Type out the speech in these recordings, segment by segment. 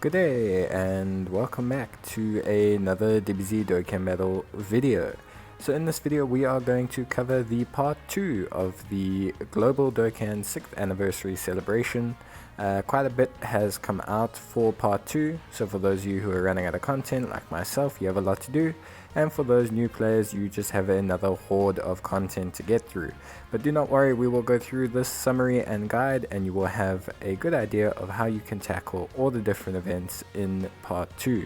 Good day and welcome back to another Dbz Dokkan battle video. So in this video we are going to cover the part 2 of the Global Dokkan 6th anniversary celebration. Quite a bit has come out for part 2, so for those of you who are running out of content like myself, you have a lot to do, and for those new players you just have another horde of content to get through. But do not worry, we will go through this summary and guide and you will have a good idea of how you can tackle all the different events in part 2.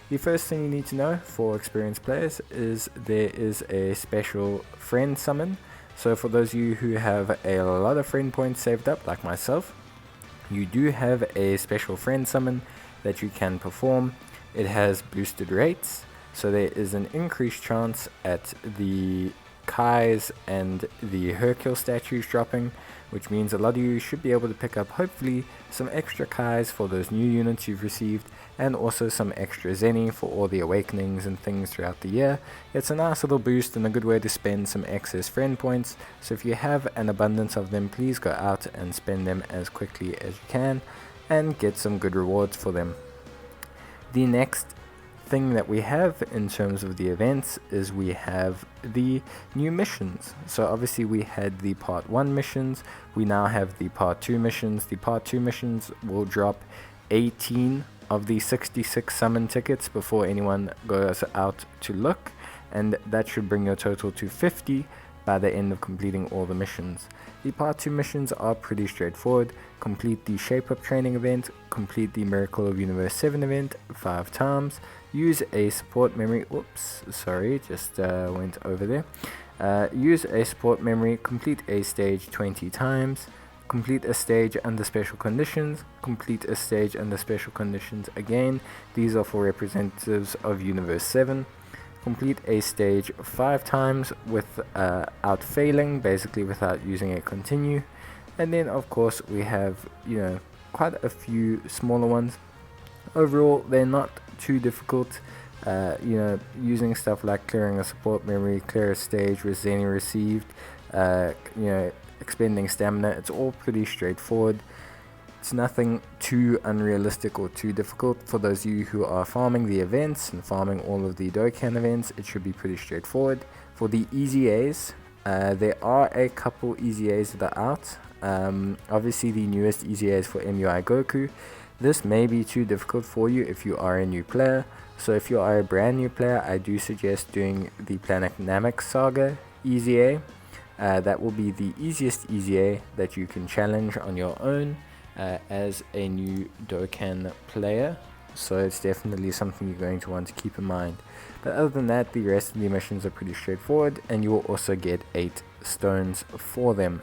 The first thing you need to know for experienced players is there is a special friend summon. So for those of you who have a lot of friend points saved up like myself, you do have a special friend summon that you can perform. It has boosted rates, so there is an increased chance at the Kai's and the Hercule statues dropping, which means a lot of you should be able to pick up hopefully some extra Kai's for those new units you've received, and also some extra Zenny for all the awakenings and things throughout the year. It's a nice little boost and a good way to spend some excess friend points, so if you have an abundance of them, please go out and spend them as quickly as you can and get some good rewards for them. The next thing that we have in terms of the events is we have the new missions. So obviously we had the part 1 missions, we now have the part 2 missions. The part 2 missions will drop 18 of the 66 summon tickets before anyone goes out to look, and that should bring your total to 50 by the end of completing all the missions. The part 2 missions are pretty straightforward. Complete the Shape Up training event, complete the Miracle of Universe 7 event 5 times, use a support memory, went over there, use a support memory, complete a stage 20 times, complete a stage under special conditions, complete a stage under special conditions again. These are for representatives of Universe 7. Complete a stage 5 times without failing, basically without using a continue. And then of course we have, quite a few smaller ones. Overall they're not too difficult. Using stuff like clearing a support memory, clear a stage with Zenny received, expending stamina, it's all pretty straightforward. It's nothing too unrealistic or too difficult. For those of you who are farming the events and farming all of the Dokkan events, it should be pretty straightforward. For the EZAs, there are a couple EZAs that are out. Obviously the newest EZA is for MUI Goku. This may be too difficult for you if you are a new player. So if you are a brand new player, I do suggest doing the Planet Namek Saga EZA. That will be the easiest EZA that you can challenge on your own as a new Dokkan player, so it's definitely something you're going to want to keep in mind. But other than that, the rest of the missions are pretty straightforward, and you will also get 8 stones for them.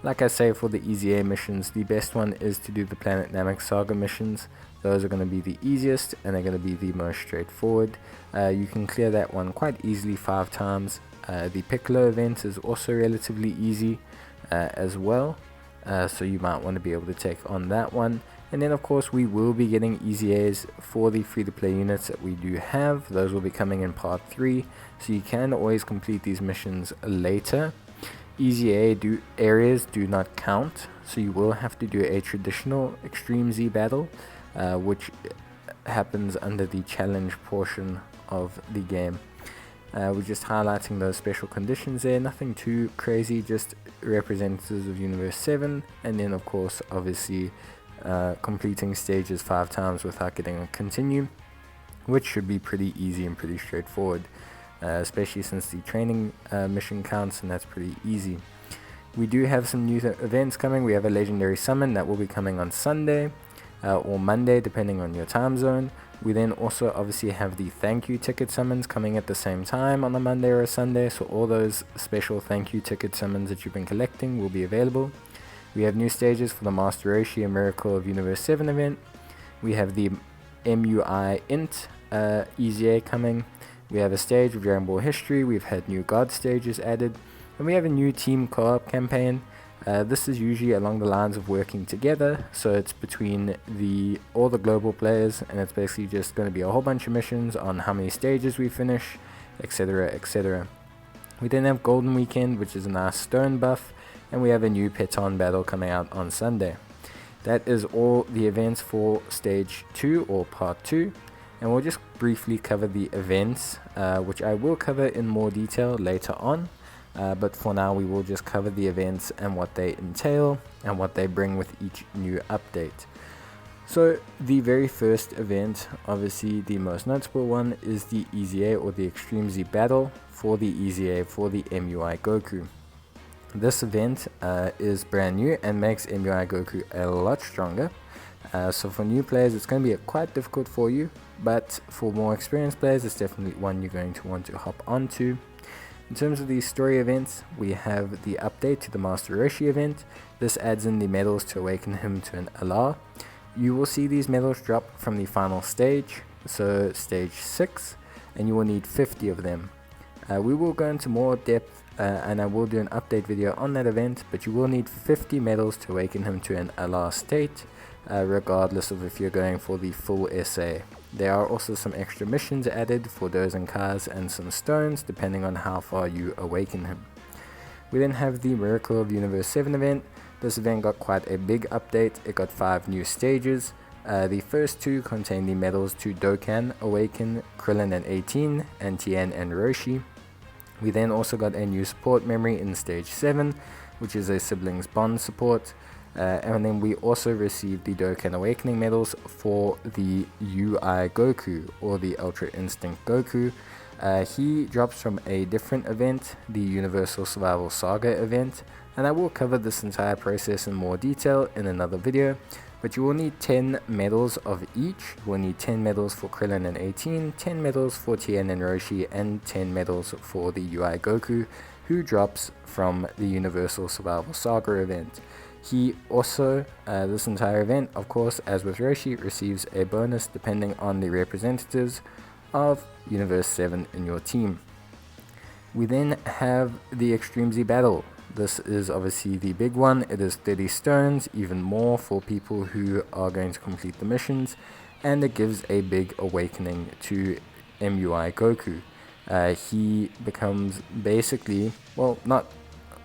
Like I say, for the EZA missions, the best one is to do the Planet Namek Saga missions. Those are going to be the easiest and they're going to be the most straightforward. You can clear that one quite easily 5 times. The Piccolo event is also relatively easy as well, so you might want to be able to take on that one. And then of course we will be getting EZAs for the free-to-play units that we do have. Those will be coming in part 3, so you can always complete these missions later. EZA areas do not count, so you will have to do a traditional Extreme Z battle, which happens under the challenge portion of the game. We're just highlighting those special conditions there, nothing too crazy, just representatives of Universe 7, and then of course obviously completing stages 5 times without getting a continue, which should be pretty easy and pretty straightforward, especially since the training mission counts, and that's pretty easy. We do have some new events coming. We have a legendary summon that will be coming on Sunday or Monday depending on your time zone. We then also obviously have the thank you ticket summons coming at the same time on a Monday or a Sunday, so all those special thank you ticket summons that you've been collecting will be available. We have new stages for the Master Roshi and Miracle of Universe 7 event. We have the MUI Int EZA coming. We have a stage of Dragon Ball History. We've had new God stages added, and we have a new team co-op campaign. This is usually along the lines of working together, so it's between all the global players, and it's basically just going to be a whole bunch of missions on how many stages we finish, etc, etc. We then have Golden Weekend, which is a nice stone buff, and we have a new Peton battle coming out on Sunday. That is all the events for stage 2 or part 2, and we'll just briefly cover the events, which I will cover in more detail later on, but for now we will just cover the events and what they entail and what they bring with each new update. So the very first event, obviously the most notable one, is the EZA or the Extreme Z Battle for the EZA for the MUI Goku. This event is brand new and makes MUI Goku a lot stronger. So for new players it's going to be quite difficult for you, but for more experienced players it's definitely one you're going to want to hop onto. In terms of the story events, we have the update to the Master Roshi event. This adds in the medals to awaken him to an LR. You will see these medals drop from the final stage, so stage 6, and you will need 50 of them. We will go into more depth and I will do an update video on that event, but you will need 50 medals to awaken him to an LR state, regardless of if you're going for the full SA. There are also some extra missions added for Dozen cars and some stones depending on how far you awaken him. We then have the Miracle of Universe 7 event. This event got quite a big update. It got 5 new stages. The first 2 contain the medals to Dokkan, Awaken, Krillin and 18, and Tien and Roshi. We then also got a new support memory in stage 7, which is a siblings bond support. And then we also received the Dokkan Awakening medals for the UI Goku, or the Ultra Instinct Goku. He drops from a different event, the Universal Survival Saga event, and I will cover this entire process in more detail in another video. But you will need 10 medals of each. You will need 10 medals for Krillin and 18, 10 medals for Tien and Roshi, and 10 medals for the UI Goku, who drops from the Universal Survival Saga event. He also, this entire event, of course, as with Roshi, receives a bonus depending on the representatives of Universe 7 in your team. We then have the Extreme Z Battle. This is obviously the big one. It is 30 stones, even more for people who are going to complete the missions, and it gives a big awakening to MUI Goku. He becomes basically, well, not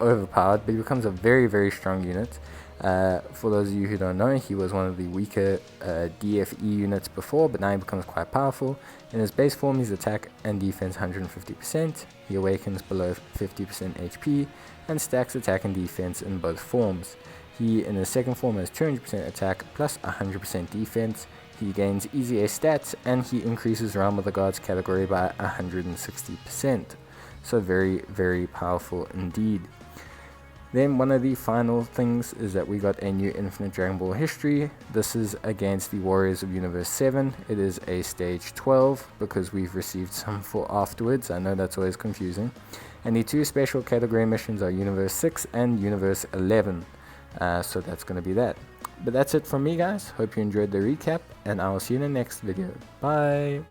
overpowered, but he becomes a very, very strong unit. For those of you who don't know, he was one of the weaker DFE units before, but now he becomes quite powerful. In his base form, his attack and defense 150%, he awakens below 50% HP, and stacks attack and defense in both forms. He, in his second form, has 200% attack plus 100% defense. He gains easy A stats, and he increases Realm of the Gods category by 160%. So very, very powerful indeed. Then one of the final things is that we got a new Infinite Dragon Ball history. This is against the Warriors of Universe 7. It is a stage 12 because we've received some for afterwards. I know that's always confusing. And the 2 special category missions are Universe 6 and Universe 11. So that's going to be that. But that's it from me, guys. Hope you enjoyed the recap, and I'll see you in the next video. Bye!